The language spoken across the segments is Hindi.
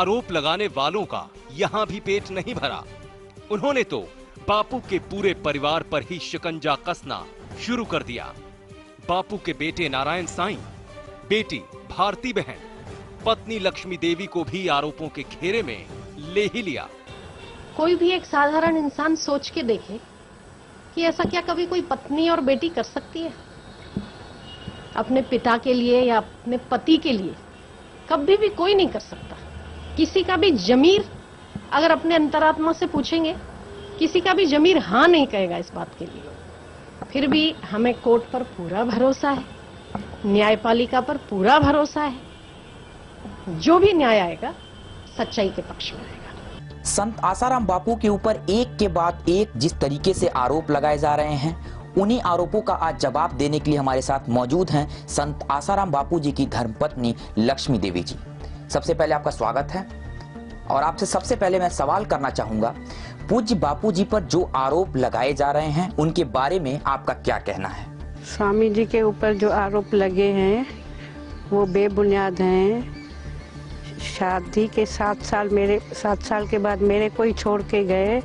आरोप लगाने वालों का यहाँ भी पेट नहीं भरा। उन्होंने तो बापू के पूरे परिवार पर ही शिकंजा कसना शुरू कर दिया। बापू के बेटे नारायण साईं, बेटी भारती बहन, पत्नी लक्ष्मी देवी को भी आरोपों के घेरे में ले ही लिया। कोई भी एक साधारण इंसान सोच के देखे कि ऐसा क्या कभी कोई पत्नी और बेटी कर सकती है अपने पिता के लिए या अपने पति के लिए? कभी भी कोई नहीं कर सकता। किसी का भी जमीर, अगर अपने अंतरात्मा से पूछेंगे, किसी का भी जमीर हाँ नहीं कहेगा इस बात के लिए। फिर भी हमें कोर्ट पर पूरा भरोसा है, न्यायपालिका पर पूरा भरोसा है। जो भी न्याय आएगा सच्चाई के पक्ष में आएगा। संत आसाराम बापू के ऊपर एक के बाद एक जिस तरीके से आरोप लगाए जा रहे हैं, उन्हीं आरोपों का आज जवाब देने के लिए हमारे साथ मौजूद हैं संत आसाराम बापू जी की धर्मपत्नी लक्ष्मी देवी जी। सबसे पहले आपका स्वागत है और आपसे सबसे पहले मैं सवाल करना चाहूंगा, पूज्य बापू जी पर जो आरोप लगाए जा रहे हैं उनके बारे में आपका क्या कहना है? स्वामी जी के ऊपर जो आरोप लगे हैं वो बेबुनियाद हैं। शादी के 7 साल के बाद मेरे को ही छोड़ के गए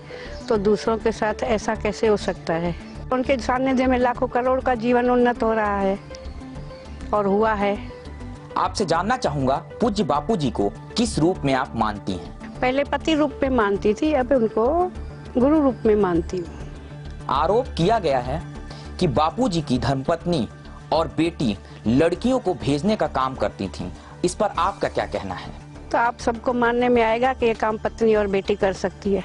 तो दूसरों के साथ ऐसा कैसे हो सकता है? उनके सानिध्य में लाखों करोड़ का जीवन उन्नत हो रहा है और हुआ है। आपसे जानना चाहूंगा, पूज्य बापू जी को किस रूप में आप मानती हैं? पहले पति रूप में मानती थी, अब उनको गुरु रूप में मानती हूँ। आरोप किया गया है कि बापू जी की धर्मपत्नी और बेटी लड़कियों को भेजने का काम करती थीं। इस पर आपका क्या कहना है? तो आप सबको मानने में आएगा कि ये काम पत्नी और बेटी कर सकती है।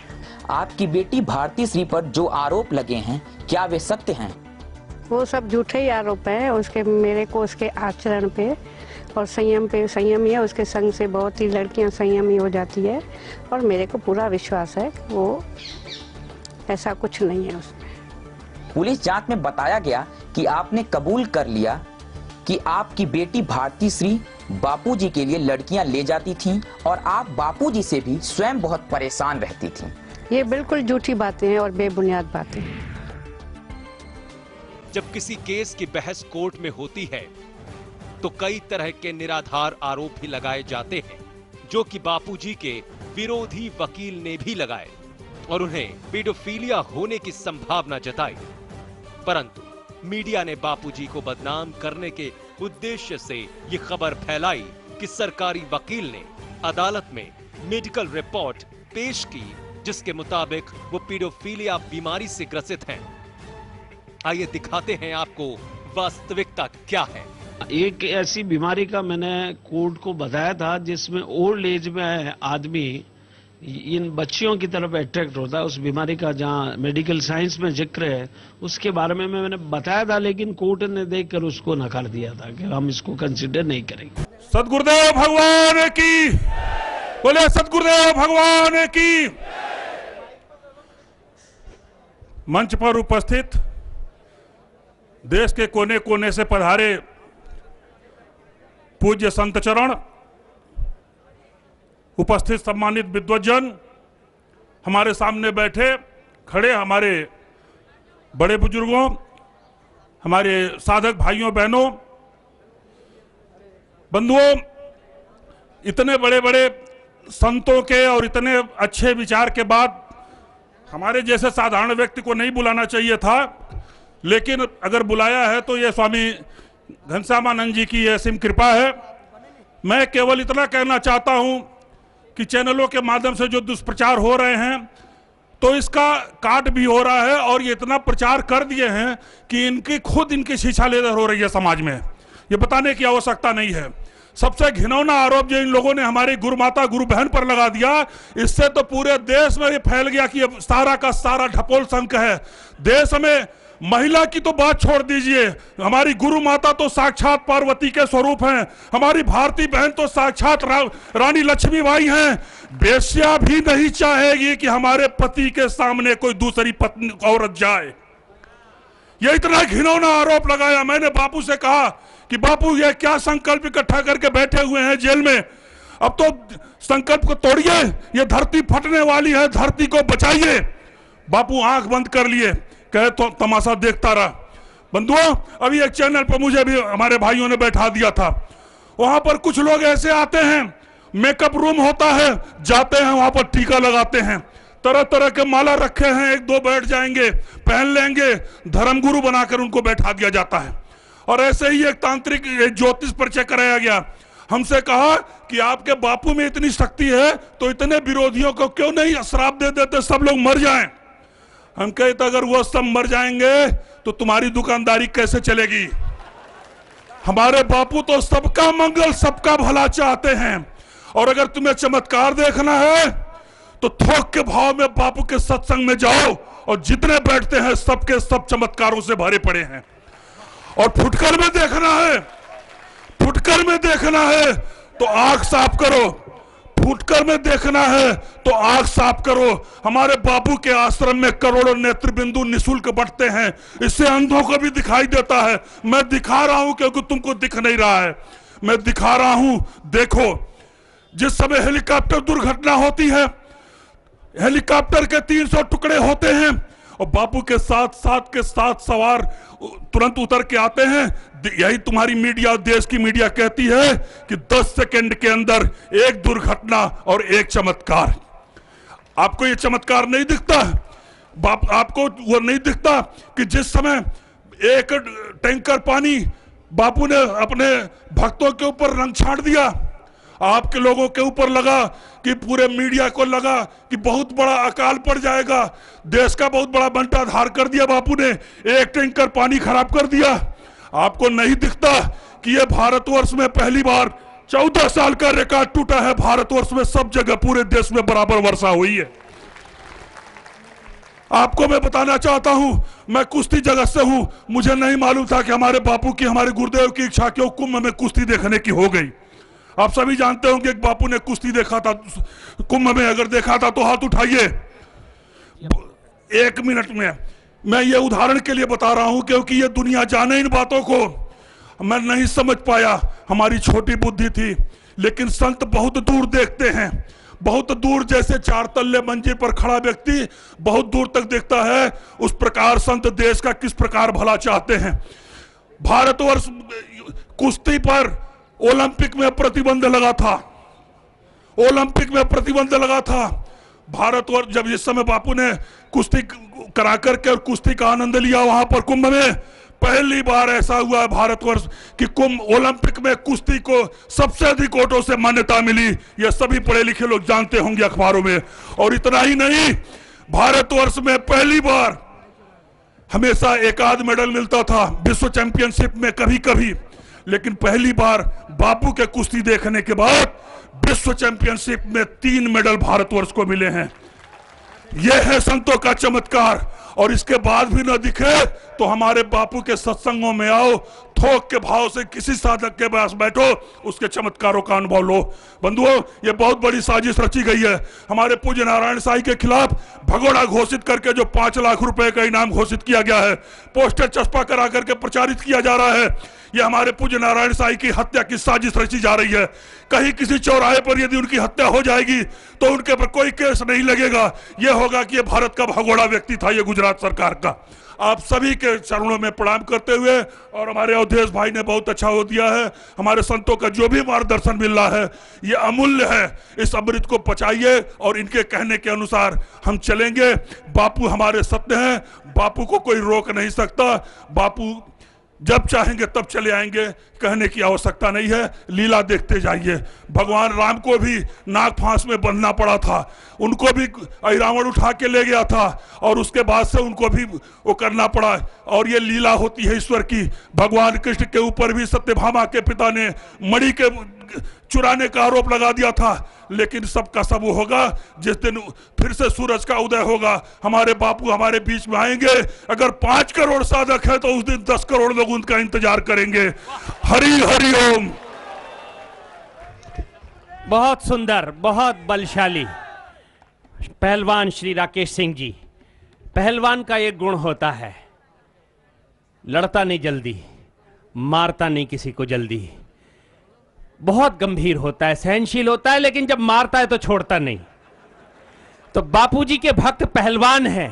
आपकी बेटी भारती श्री पर जो आरोप लगे हैं, क्या वे सत्य हैं? वो सब झूठे ही आरोप हैं। उसके मेरे को उसके आचरण पे और संयम पे, संयमी है, उसके संग से बहुत ही लड़कियां संयमी हो जाती है और मेरे को पूरा विश्वास है कि वो ऐसा कुछ नहीं है उसमें। पुलिस जांच में बताया गया कि आपने कबूल कर लिया कि आपकी बेटी भारती श्री बापूजी के लिए लड़कियां ले जाती थीं और आप बापूजी से भी स्वयं बहुत परेशान रहती थीं। ये बिल्कुल झूठी बातें हैं और बेबुनियाद बातें हैं। जब किसी केस की बहस कोर्ट में होती है तो कई तरह के निराधार आरोप भी लगाए जाते हैं, जो कि बापूजी के विरोधी वकील ने भी लगाए और उन्हें पेडोफिलिया होने की संभावना जताई। परंतु मीडिया ने बापूजी को बदनाम करने के उद्देश्य से ये खबर फैलाई कि सरकारी वकील ने अदालत में मेडिकल रिपोर्ट पेश की जिसके मुताबिक वो पेडोफिलिया बीमारी से ग्रसित हैं। आइए दिखाते हैं आपको वास्तविकता क्या है। एक ऐसी बीमारी का मैंने कोर्ट को बताया था जिसमें ओल्ड एज में आदमी इन बच्चियों की तरफ अट्रैक्ट होता है। उस बीमारी का जहां मेडिकल साइंस में जिक्र है उसके बारे में मैंने बताया था, लेकिन कोर्ट ने देखकर उसको नकार दिया था कि हम इसको कंसिडर नहीं करेंगे। सद्गुरुदेव भगवान की, बोले सद्गुरुदेव भगवान की। मंच पर उपस्थित देश के कोने कोने से पधारे पूज्य संत चरण, उपस्थित सम्मानित विद्वज्जन, हमारे सामने बैठे खड़े हमारे बड़े बुजुर्गों, हमारे साधक भाइयों बहनों, बंधुओं, इतने बड़े बड़े संतों के और इतने अच्छे विचार के बाद हमारे जैसे साधारण व्यक्ति को नहीं बुलाना चाहिए था, लेकिन अगर बुलाया है तो ये स्वामी घनश्यामानंद जी की असीम कृपा है। मैं केवल इतना कहना चाहता हूं कि चैनलों के माध्यम से जो दुष्प्रचार हो रहे हैं तो इसका काट भी हो रहा है और ये इतना प्रचार कर दिए हैं कि इनकी शिक्षा लेकर हो रही है समाज में। ये बताने की आवश्यकता नहीं है। सबसे घिनौना आरोप जो इन लोगों ने हमारी गुरु माता गुरु बहन पर लगा दिया, इससे तो पूरे देश में ये फैल गया कि अब सारा का सारा ढपोल संक है। देश में महिला की तो बात छोड़ दीजिए, हमारी गुरु माता तो साक्षात पार्वती के स्वरूप हैं, हमारी भारती बहन तो साक्षात रानी लक्ष्मीबाई हैं। बेश्या भी नहीं चाहेगी कि हमारे पति के सामने कोई दूसरी पत्नी औरत जाए। ये इतना घिनौना आरोप लगाया। मैंने बापू से कहा कि बापू ये क्या संकल्प इकट्ठा करके बैठे हुए हैं जेल में, अब तो संकल्प को तोड़िए, ये धरती फटने वाली है, धरती को बचाइए। बापू आंख बंद कर लिए, कहे तो तमाशा देखता रहा। बंधुओं, अभी एक चैनल पर मुझे भी हमारे भाइयों ने बैठा दिया था, वहां पर कुछ लोग ऐसे आते हैं मेकअप रूम होता है, जाते हैं वहां पर टीका लगाते हैं, तरह तरह के माला रखे हैं, एक दो बैठ जाएंगे, पहन लेंगे, धर्मगुरु बनाकर उनको बैठा दिया जाता है। और ऐसे ही एक तांत्रिक ज्योतिष परिचय कराया गया। हमसे कहा कि आपके बापू में इतनी शक्ति है तो इतने विरोधियों को क्यों नहीं श्राप दे देते, सब लोग मर जाएं। हम कहते अगर वो सब मर जाएंगे तो तुम्हारी दुकानदारी कैसे चलेगी। हमारे बापू तो सबका मंगल सबका भला चाहते हैं। और अगर तुम्हें चमत्कार देखना है तो थोक के भाव में बापू के सत्संग में जाओ, और जितने बैठते हैं सबके सब चमत्कारों से भरे पड़े हैं। और फुटकर में देखना है, फुटकर में देखना है तो आंख साफ करो, फुटकर में देखना है तो आंख साफ करो। हमारे बापू के आश्रम में करोड़ों नेत्र बिंदु निःशुल्क बंटते हैं, इससे अंधों को भी दिखाई देता है। मैं दिखा रहा हूं क्योंकि तुमको दिख नहीं रहा है, मैं दिखा रहा हूं। देखो, जिस समय हेलीकॉप्टर दुर्घटना होती है, हेलीकॉप्टर के 300 टुकड़े होते हैं और बापू के साथ सवार तुरंत उतर के आते हैं। यही तुम्हारी मीडिया, देश की मीडिया कहती है कि 10 सेकंड के अंदर एक दुर्घटना और एक चमत्कार। आपको ये चमत्कार नहीं दिखता? आपको वो नहीं दिखता कि जिस समय एक टैंकर पानी बापू ने अपने भक्तों के ऊपर रंग छाट दिया, आपके लोगों के ऊपर लगा कि पूरे मीडिया को लगा कि बहुत बड़ा अकाल पड़ जाएगा, देश का बहुत बड़ा बंटाधार कर दिया बापू ने, एक टैंकर पानी खराब कर दिया। आपको नहीं दिखता कि ये भारतवर्ष में पहली बार 14 साल का रिकॉर्ड टूटा है। भारतवर्ष में सब जगह पूरे देश में बराबर वर्षा हुई है। आपको मैं बताना चाहता हूं, मैं कुश्ती जगत से हूं, मुझे नहीं मालूम था कि हमारे बापू की, हमारे गुरुदेव की इच्छा क्यों कुंभ में कुश्ती देखने की हो गई। आप सभी जानते होंगे कि बापू ने कुश्ती देखा था कुंभ में, अगर देखा था तो हाथ उठाइए। 1 मिनट में मैं ये उदाहरण के लिए बता रहा हूं क्योंकि ये दुनिया जाने इन बातों को। मैं नहीं समझ पाया, हमारी छोटी बुद्धि थी, लेकिन संत बहुत दूर देखते हैं, बहुत दूर। जैसे 4 तल्ले मंजिल पर खड़ा व्यक्ति बहुत दूर तक देखता है, उस प्रकार संत देश का किस प्रकार भला चाहते हैं। भारतवर्ष कुश्ती पर ओलंपिक में प्रतिबंध लगा था, ओलंपिक में प्रतिबंध लगा था। भारतवर्ष जब इस समय बापू ने कुश्ती करा करके और कुश्ती का आनंद लिया वहां पर कुंभ में, पहली बार ऐसा हुआ है भारतवर्ष कि कुंभ ओलंपिक में कुश्ती को सबसे अधिक वोटों से मान्यता मिली। ये सभी पढ़े लिखे लोग जानते होंगे अखबारों में। और इतना ही नहीं, भारतवर्ष में पहली बार हमेशा एक आध मेडल मिलता था विश्व चैंपियनशिप में कभी कभी, लेकिन पहली बार बापू के कुश्ती देखने के बाद विश्व चैंपियनशिप में 3 मेडल भारतवर्ष को मिले हैं। यह है संतों का चमत्कार। और इसके बाद भी न दिखे तो हमारे बापू के सत्संगों में आओ, थोक के भाव से किसी साधक के पास बैठो, उसके चमत्कारों का अनुभव लो। बंधुओं, ये बहुत बड़ी साजिश रची गई है। हमारे पूज्य नारायण साईं के खिलाफ भगोड़ा घोषित करके जो 5 लाख रुपए का इनाम घोषित किया गया है, पोस्टर चस्पा करा करके प्रचारित किया जा रहा है, ये हमारे पूज्य नारायण साईं की हत्या की साजिश रची जा रही है। कहीं किसी चौराहे पर यदि उनकी हत्या हो जाएगी तो उनके पर कोई केस नहीं लगेगा। यह होगा कि यह भारत का भगोड़ा व्यक्ति था, यह गुजरात सरकार का। आप सभी के चरणों में प्रणाम करते हुए, और हमारे अवधेश भाई ने बहुत अच्छा हो दिया है, हमारे संतों का जो भी मार्गदर्शन मिल रहा है ये अमूल्य है। इस अमृत को पचाइए और इनके कहने के अनुसार हम चलेंगे। बापू हमारे सत्य हैं, बापू को कोई रोक नहीं सकता। बापू जब चाहेंगे तब चले आएंगे, कहने की आवश्यकता नहीं है। लीला देखते जाइए। भगवान राम को भी नाग फांस में बंधना पड़ा था, उनको भी रावण उठा के ले गया था और उसके बाद से उनको भी वो करना पड़ा। और ये लीला होती है ईश्वर की। भगवान कृष्ण के ऊपर भी सत्यभामा के पिता ने मणि के चुराने का आरोप लगा दिया था, लेकिन सबका सब होगा जिस दिन फिर से सूरज का उदय होगा। हमारे बापू हमारे बीच में आएंगे। अगर 5 करोड़ साधक है तो उस दिन 10 करोड़ लोग उनका इंतजार करेंगे। हरि हरि ओम। बहुत सुंदर, बहुत बलशाली पहलवान श्री राकेश सिंह जी। पहलवान का एक गुण होता है, लड़ता नहीं जल्दी, मारता नहीं किसी को जल्दी, बहुत गंभीर होता है, सहनशील होता है, लेकिन जब मारता है तो छोड़ता नहीं। तो बापूजी के भक्त पहलवान हैं,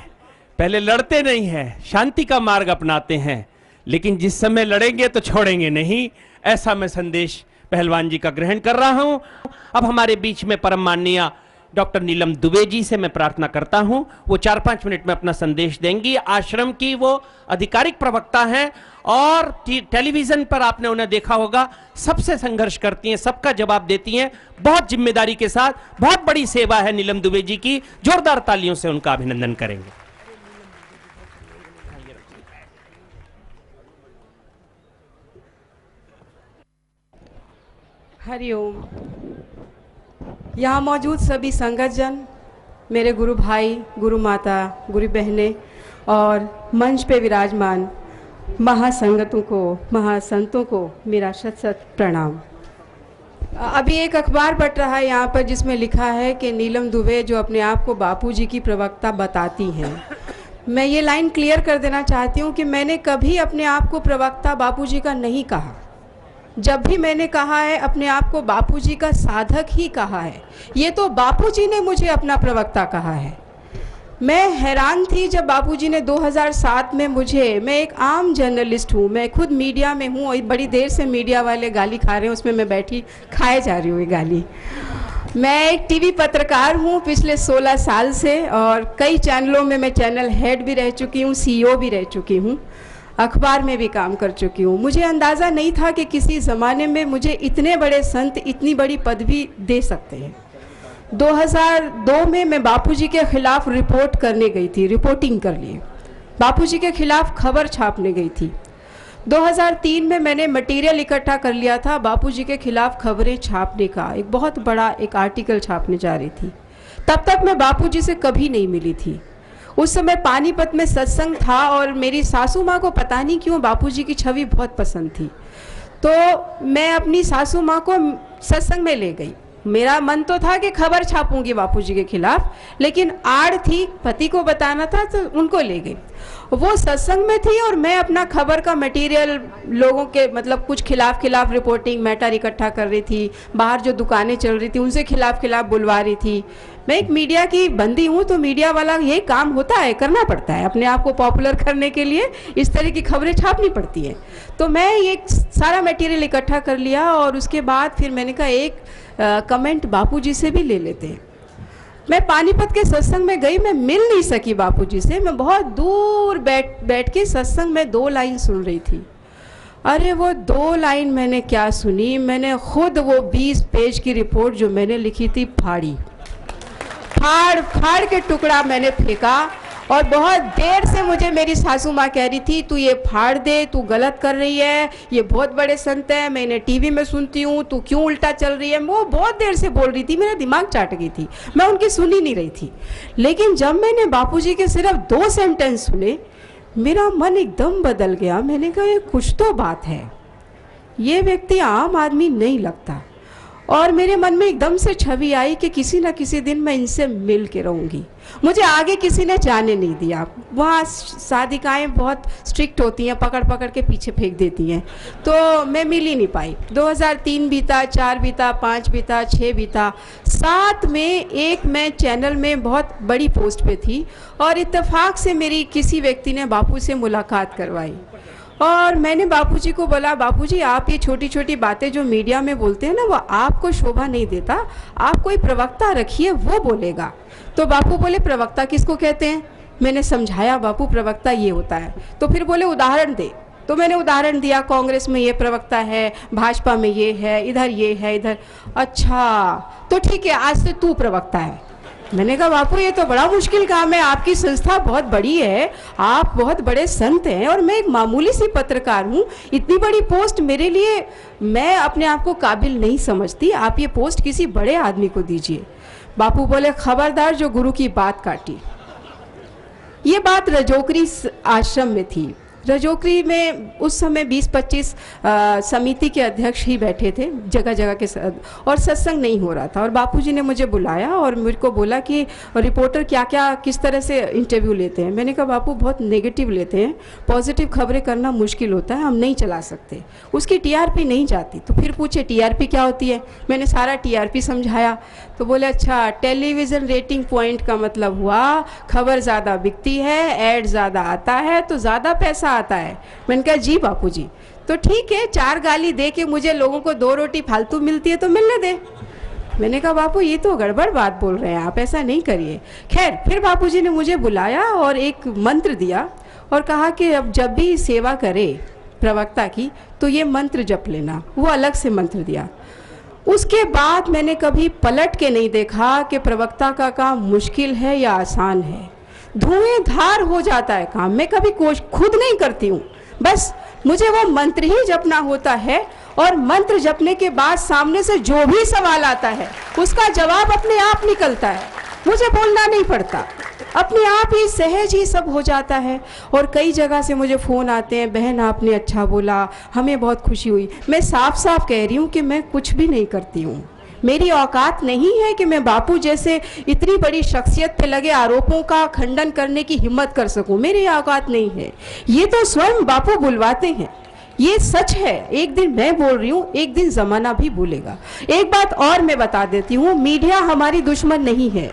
पहले लड़ते नहीं हैं, शांति का मार्ग अपनाते हैं, लेकिन जिस समय लड़ेंगे तो छोड़ेंगे नहीं। ऐसा मैं संदेश पहलवान जी का ग्रहण कर रहा हूं। अब हमारे बीच में परम माननीय डॉक्टर नीलम दुबे जी से मैं प्रार्थना करता हूं, वो 4-5 मिनट में अपना संदेश देंगी। आश्रम की वो आधिकारिक प्रवक्ता हैं और टेलीविजन पर आपने उन्हें देखा होगा, सबसे संघर्ष करती हैं, सबका जवाब देती हैं, बहुत जिम्मेदारी के साथ। बहुत बड़ी सेवा है नीलम दुबे जी की, जोरदार तालियों से उनका अभिनंदन करेंगे। हरिओम। यहाँ मौजूद सभी संगतजन, मेरे गुरु भाई, गुरु माता, गुरु बहनें और मंच पे विराजमान महासंगतों को, महासंतों को मेरा शत शत प्रणाम। अभी एक अखबार पढ़ रहा है यहाँ पर जिसमें लिखा है कि नीलम दुबे जो अपने आप को बापूजी की प्रवक्ता बताती हैं। मैं ये लाइन क्लियर कर देना चाहती हूँ कि मैंने कभी अपने आप को प्रवक्ता बापूजी का नहीं कहा। जब भी मैंने कहा है अपने आप को बापूजी का साधक ही कहा है। ये तो बापूजी ने मुझे अपना प्रवक्ता कहा है। मैं हैरान थी जब बापूजी ने 2007 में मुझे, मैं एक आम जर्नलिस्ट हूँ, मैं खुद मीडिया में हूँ और बड़ी देर से मीडिया वाले गाली खा रहे हैं, उसमें मैं बैठी खाए जा रही हूँ ये गाली। मैं एक टीवी पत्रकार हूँ पिछले 16 साल से और कई चैनलों में मैं चैनल हेड भी रह चुकी हूँ, CEO भी रह चुकी हूँ, अखबार में भी काम कर चुकी हूँ। मुझे अंदाज़ा नहीं था कि किसी ज़माने में मुझे इतने बड़े संत इतनी बड़ी पदवी दे सकते हैं। 2002 में मैं बापूजी के खिलाफ रिपोर्ट करने गई थी, रिपोर्टिंग कर लिए, बापूजी के खिलाफ खबर छापने गई थी। 2003 में मैंने मटेरियल इकट्ठा कर लिया था बापूजी के खिलाफ खबरें छापने का, एक बहुत बड़ा एक आर्टिकल छापने जा रही थी। तब तक मैं बापूजी से कभी नहीं मिली थी। उस समय पानीपत में सत्संग था और मेरी सासू माँ को पता नहीं क्यों बापूजी की छवि बहुत पसंद थी, तो मैं अपनी सासू माँ को सत्संग में ले गई। मेरा मन तो था कि खबर छापूंगी बापूजी के खिलाफ, लेकिन आड़ थी, पति को बताना था तो उनको ले गई। वो सत्संग में थी और मैं अपना खबर का मटेरियल लोगों के मतलब कुछ खिलाफ रिपोर्टिंग मैटर इकट्ठा कर रही थी। बाहर जो दुकानें चल रही थी उनसे खिलाफ बुलवा रही थी। मैं एक मीडिया की बंदी हूँ, तो मीडिया वाला ये काम होता है, करना पड़ता है, अपने आप को पॉपुलर करने के लिए इस तरह की खबरें छापनी पड़ती हैं। तो मैं ये सारा मटेरियल इकट्ठा कर लिया और उसके बाद फिर मैंने कहा एक कमेंट बापूजी से भी ले लेते हैं। मैं पानीपत के सत्संग में गई, मैं मिल नहीं सकी बापूजी से, मैं बहुत दूर बैठ के सत्संग में 2 लाइन सुन रही थी। अरे वो 2 लाइन मैंने क्या सुनी, मैंने खुद वो 20 पेज की रिपोर्ट जो मैंने लिखी थी फाड़ के टुकड़ा मैंने फेंका। और बहुत देर से मुझे मेरी सासू माँ कह रही थी तू ये फाड़ दे, तू गलत कर रही है, ये बहुत बड़े संत हैं, मैं इन्हें टीवी में सुनती हूँ, तू क्यों उल्टा चल रही है। वो बहुत देर से बोल रही थी, मेरा दिमाग चाट गई थी, मैं उनकी सुन ही नहीं रही थी। लेकिन जब मैंने बापूजी के सिर्फ 2 सेंटेंस सुने, मेरा मन एकदम बदल गया। मैंने कहा ये कुछ तो बात है, ये व्यक्ति आम आदमी नहीं लगता। और मेरे मन में एकदम से छवि आई कि किसी न किसी दिन मैं इनसे मिल के रहूँगी। मुझे आगे किसी ने जाने नहीं दिया, वहाँ साधिकाएँ बहुत स्ट्रिक्ट होती हैं, पकड़ के पीछे फेंक देती हैं, तो मैं मिल ही नहीं पाई। 2003 बीता, 4 बीता, 5 बीता, 6 बीता, 7 में एक मैं चैनल में बहुत बड़ी पोस्ट पे थी और इत्तेफाक से मेरी किसी व्यक्ति ने बापू से मुलाकात करवाई और मैंने बापूजी को बोला, बापूजी आप ये छोटी छोटी बातें जो मीडिया में बोलते हैं ना, वो आपको शोभा नहीं देता, आप कोई प्रवक्ता रखिए, वो बोलेगा। तो बापू बोले प्रवक्ता किसको कहते हैं? मैंने समझाया बापू प्रवक्ता ये होता है। तो फिर बोले उदाहरण दे। तो मैंने उदाहरण दिया, कांग्रेस में ये प्रवक्ता है, भाजपा में ये है, इधर ये है, इधर। अच्छा तो ठीक है, आज से तू प्रवक्ता है। मैंने कहा बापू ये तो बड़ा मुश्किल काम है, आपकी संस्था बहुत बड़ी है, आप बहुत बड़े संत हैं और मैं एक मामूली सी पत्रकार हूँ, इतनी बड़ी पोस्ट मेरे लिए, मैं अपने आप को काबिल नहीं समझती, आप ये पोस्ट किसी बड़े आदमी को दीजिए। बापू बोले खबरदार जो गुरु की बात काटी। ये बात रजोकरी आश्रम में थी। रजोकरी में उस समय 20-25 समिति के अध्यक्ष ही बैठे थे जगह जगह के और सत्संग नहीं हो रहा था। और बापूजी ने मुझे बुलाया और मुझे को बोला कि रिपोर्टर क्या क्या किस तरह से इंटरव्यू लेते हैं। मैंने कहा बापू बहुत नेगेटिव लेते हैं, पॉजिटिव खबरें करना मुश्किल होता है, हम नहीं चला सकते, उसकी TRP नहीं जाती। तो फिर पूछे TRP क्या होती है? मैंने सारा TRP समझाया। तो बोले अच्छा टेलीविज़न रेटिंग पॉइंट का मतलब हुआ खबर ज़्यादा बिकती है, ऐड ज़्यादा आता है तो ज़्यादा पैसा आता है। मैंने कहा जी बापूजी। तो ठीक है, 4 गाली दे के मुझे लोगों को 2 रोटी फालतू मिलती है तो मिलने दे। मैंने कहा बापू ये तो गड़बड़ बात बोल रहे हैं आप, ऐसा नहीं करिए। खैर फिर बापूजी ने मुझे बुलाया और एक मंत्र दिया और कहा कि अब जब भी सेवा करे प्रवक्ता की तो ये मंत्र जप लेना। वो अलग से मंत्र दिया। उसके बाद मैंने कभी पलट के नहीं देखा कि प्रवक्ता का काम मुश्किल है या आसान है। धुएंधार हो जाता है काम। मैं कभी खुद नहीं करती हूँ, बस मुझे वो मंत्र ही जपना होता है और मंत्र जपने के बाद सामने से जो भी सवाल आता है उसका जवाब अपने आप निकलता है। मुझे बोलना नहीं पड़ता, अपने आप ही सहज ही सब हो जाता है। और कई जगह से मुझे फ़ोन आते हैं, बहन आपने अच्छा बोला, हमें बहुत खुशी हुई। मैं साफ साफ कह रही हूँ कि मैं कुछ भी नहीं करती हूँ। मेरी औकात नहीं है कि मैं बापू जैसे इतनी बड़ी शख्सियत पे लगे आरोपों का खंडन करने की हिम्मत कर सकूं। मेरी औकात नहीं है। ये तो स्वयं बापू बुलवाते हैं, ये सच है। एक दिन मैं बोल रही हूँ, एक दिन जमाना भी भूलेगा। एक बात और मैं बता देती हूँ, मीडिया हमारी दुश्मन नहीं है।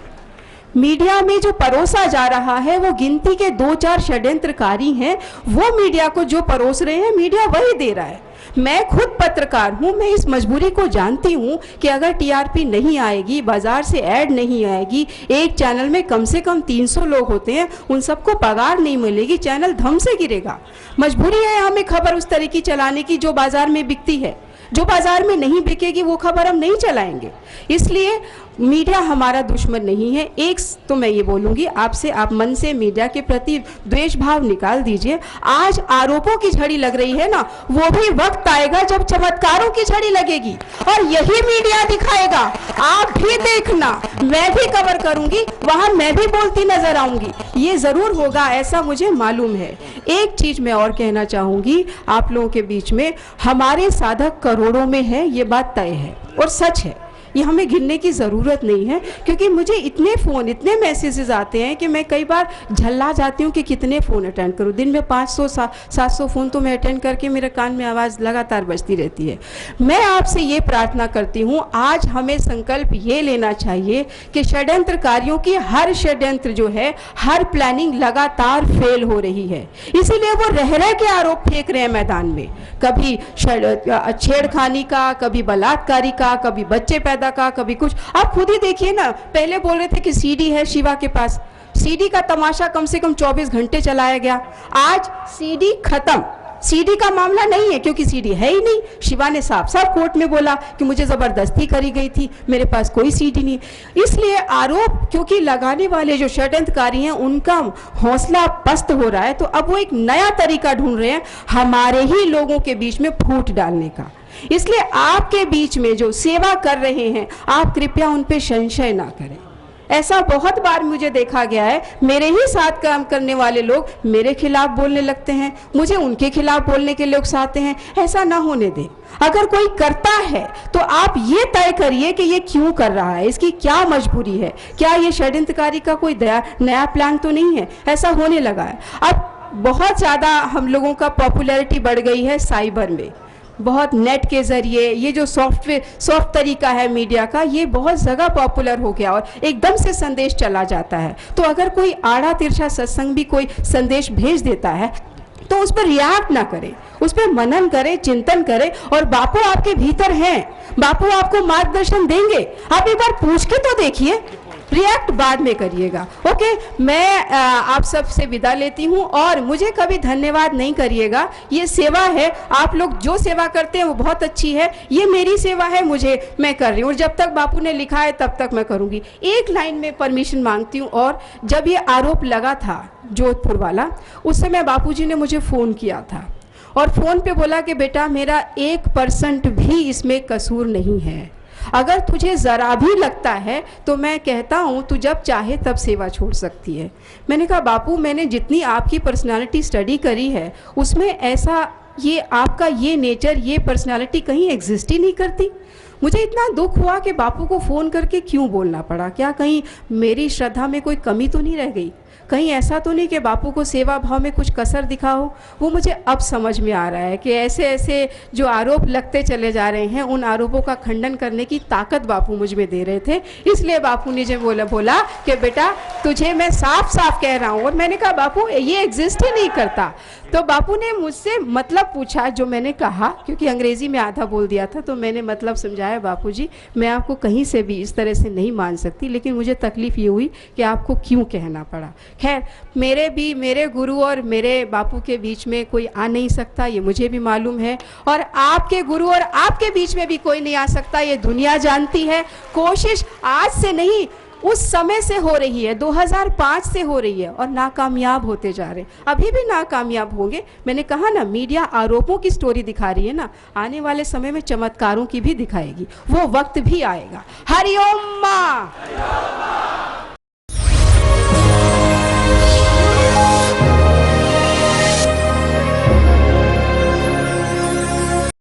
मीडिया में जो परोसा जा रहा है वो गिनती के 2-4 षड्यंत्रकारी हैं। वो मीडिया को जो परोस रहे हैं मीडिया वही दे रहा है। मैं खुद पत्रकार हूँ, मैं इस मजबूरी को जानती हूँ कि अगर टीआरपी नहीं आएगी, बाजार से ऐड नहीं आएगी, एक चैनल में कम से कम 300 लोग होते हैं, उन सबको पगार नहीं मिलेगी, चैनल धम से गिरेगा। मजबूरी है हमें खबर उस तरह की चलाने की जो बाजार में बिकती है। जो बाजार में नहीं बिकेगी वो खबर हम नहीं चलाएंगे। इसलिए मीडिया हमारा दुश्मन नहीं है। एक तो मैं ये बोलूँगी आपसे, आप मन से मीडिया के प्रति द्वेष भाव निकाल दीजिए। आज आरोपों की झड़ी लग रही है ना, वो भी वक्त आएगा जब चमत्कारों की झड़ी लगेगी और यही मीडिया दिखाएगा। आप भी देखना, मैं भी कवर करूंगी, वहां मैं भी बोलती नजर आऊंगी। ये जरूर होगा, ऐसा मुझे मालूम है। एक चीज मैं और कहना चाहूंगी आप लोगों के बीच में, हमारे साधक करोड़ों में है, ये बात तय है और सच है। ये हमें गिनने की ज़रूरत नहीं है, क्योंकि मुझे इतने फ़ोन, इतने मैसेजेस आते हैं कि मैं कई बार झल्ला जाती हूँ कि कितने फ़ोन अटेंड करूँ। दिन में 500-700 फ़ोन तो मैं अटेंड करके मेरे कान में आवाज़ लगातार बजती रहती है। मैं आपसे ये प्रार्थना करती हूँ, आज हमें संकल्प ये लेना चाहिए कि षड्यंत्रकारियों की हर षड्यंत्र जो है, हर प्लानिंग लगातार फेल हो रही है। इसीलिए वो रह के आरोप फेंक रहे हैं मैदान में, कभी छेड़खानी का, कभी बलात्कारी का, कभी बच्चे पैदा का, कभी कुछ। आप खुद ही देखिए ना, पहले बोल रहे थे कि सीडी है शिवा के पास, सीडी का तमाशा कम से कम 24 घंटे चलाया गया। आज सीडी खत्म, सीडी का मामला नहीं है क्योंकि सीडी है ही नहीं। शिवा ने साफ साफ कोर्ट में बोला कि मुझे जबरदस्ती करी गई थी, मेरे पास कोई सीडी नहीं। इसलिए आरोप, क्योंकि लगाने वाले जो षड्यंत्रकारी हैं उनका हौसला पस्त हो रहा है, तो अब वो एक नया तरीका ढूंढ रहे हैं हमारे ही लोगों के बीच में फूट डालने का। इसलिए आपके बीच में जो सेवा कर रहे हैं, आप कृपया उन पे संशय ना करें। ऐसा बहुत बार मुझे देखा गया है, मेरे ही साथ काम करने वाले लोग मेरे खिलाफ बोलने लगते हैं, मुझे उनके खिलाफ बोलने के लोग आते हैं। ऐसा ना होने दें। अगर कोई करता है तो आप ये तय करिए कि ये क्यों कर रहा है, इसकी क्या मजबूरी है, क्या ये षड्यंत्रकारी का कोई नया प्लान तो नहीं है। ऐसा होने लगा है। अब बहुत ज़्यादा हम लोगों का पॉपुलैरिटी बढ़ गई है साइबर में, बहुत नेट के ज़रिए ये जो सॉफ्ट तरीका है मीडिया का, ये बहुत जगह पॉपुलर हो गया और एकदम से संदेश चला जाता है। तो अगर कोई आड़ा तिरछा सत्संग भी कोई संदेश भेज देता है तो उस पर रिएक्ट ना करें, उस पर मनन करें, चिंतन करें। और बापू आपके भीतर हैं, बापू आपको मार्गदर्शन देंगे। आप एक बार पूछ के तो देखिए, रिएक्ट बाद में करिएगा। ओके, मैं आप सब से विदा लेती हूँ और मुझे कभी धन्यवाद नहीं करिएगा। ये सेवा है, आप लोग जो सेवा करते हैं वो बहुत अच्छी है। ये मेरी सेवा है, मैं कर रही हूँ और जब तक बापू ने लिखा है तब तक मैं करूँगी। एक लाइन में परमिशन मांगती हूँ। और जब ये आरोप लगा था जोधपुर वाला, उस समय बापूजी ने मुझे फ़ोन किया था और फ़ोन पे बोला कि बेटा मेरा 1% भी इसमें कसूर नहीं है, अगर तुझे ज़रा भी लगता है तो मैं कहता हूँ तू जब चाहे तब सेवा छोड़ सकती है। मैंने कहा बापू, मैंने जितनी आपकी पर्सनालिटी स्टडी करी है उसमें ऐसा, ये आपका ये नेचर, ये पर्सनालिटी कहीं एग्जिस्ट ही नहीं करती। मुझे इतना दुख हुआ कि बापू को फ़ोन करके क्यों बोलना पड़ा। क्या कहीं मेरी श्रद्धा में कोई कमी तो नहीं रह गई, कहीं ऐसा तो नहीं कि बापू को सेवा भाव में कुछ कसर दिखा हो। वो मुझे अब समझ में आ रहा है कि ऐसे ऐसे जो आरोप लगते चले जा रहे हैं, उन आरोपों का खंडन करने की ताकत बापू मुझ में दे रहे थे। इसलिए बापू ने जो बोला कि बेटा तुझे मैं साफ साफ कह रहा हूँ। और मैंने कहा बापू ये एग्जिस्ट ही नहीं करता। तो बापू ने मुझसे मतलब पूछा, जो मैंने कहा, क्योंकि अंग्रेजी में आधा बोल दिया था, तो मैंने मतलब समझाया, बापू जी मैं आपको कहीं से भी इस तरह से नहीं मान सकती, लेकिन मुझे तकलीफ ये हुई कि आपको क्यों कहना पड़ा। खैर, मेरे गुरु और मेरे बापू के बीच में कोई आ नहीं सकता, ये मुझे भी मालूम है, और आपके गुरु और आपके बीच में भी कोई नहीं आ सकता, ये दुनिया जानती है। कोशिश आज से नहीं, उस समय से हो रही है, 2005 से हो रही है, और नाकामयाब होते जा रहे हैं, अभी भी नाकामयाब होंगे। मैंने कहा ना, मीडिया आरोपों की स्टोरी दिखा रही है ना, आने वाले समय में चमत्कारों की भी दिखाएगी, वो वक्त भी आएगा। हरिओम मां।